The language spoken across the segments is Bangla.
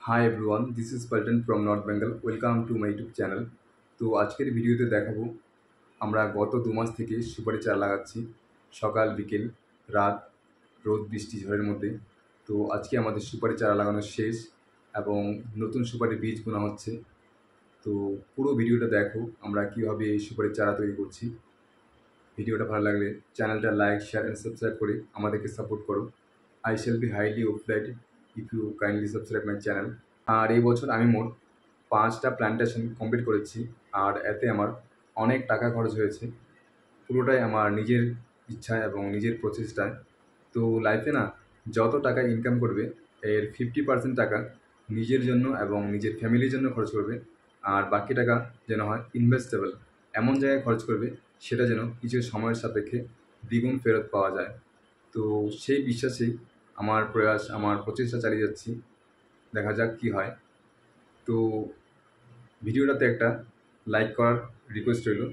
Hi everyone, this is Paltan from North Bengal. Welcome to my YouTube channel. তো আজকের ভিডিওতে দেখাবো আমরা গত 2 মাস থেকে সুপারি চারা লাগাচ্ছি সকাল বিকেল রাত রোদ বৃষ্টি ঝড়ের মধ্যে। তো আজকে আমাদের সুপারি চারা লাগানো শেষ এবং নতুন সুপারি বীজ বোনা হচ্ছে। তো পুরো ভিডিওটা দেখো আমরা কিভাবে এই সুপারি চারা তৈরি করছি। ভিডিওটা ভালো লাগলে চ্যানেলটা লাইক শেয়ার এন্ড সাবস্ক্রাইব করে আমাদেরকে সাপোর্ট করো। I shall be highly obliged if you kindly subscribe my channel. আর এই বছর আমি মোট 5টা প্ল্যান্টেশন কমপ্লিট করেছি আর এতে আমার অনেক টাকা খরচ হয়েছে। পুরোটাই আমার নিজের ইচ্ছা এবং নিজের প্রচেষ্টায়। তো লাইফে না যত টাকা ইনকাম করবে এর 50% টাকা নিজের জন্য এবং নিজের ফ্যামিলির জন্য খরচ করবে, আর বাকি টাকা যেন হয় ইনভেস্টেবল, এমন জায়গায় খরচ করবে সেটা যেন কিছু সময়ের সাপেক্ষে দ্বিগুণ ফেরত পাওয়া যায়। তো সেই বিশ্বাসেই আমার প্রয়াস, আমার প্রচেষ্টা চালিয়ে যাচ্ছি। দেখা যাক কী হয়। তো ভিডিওটাতে একটা লাইক করার রিকোয়েস্ট রইল।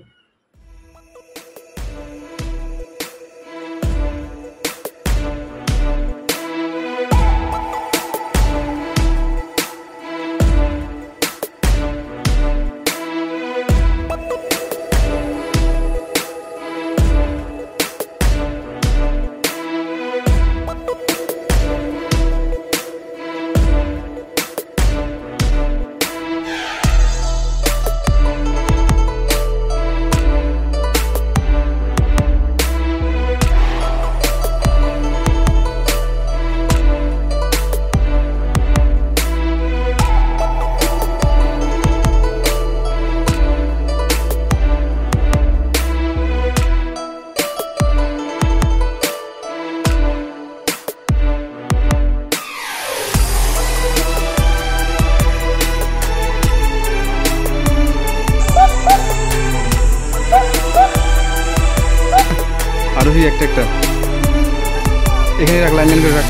আরোহী একটা এখানে রাখ, লাইন করে রাখ।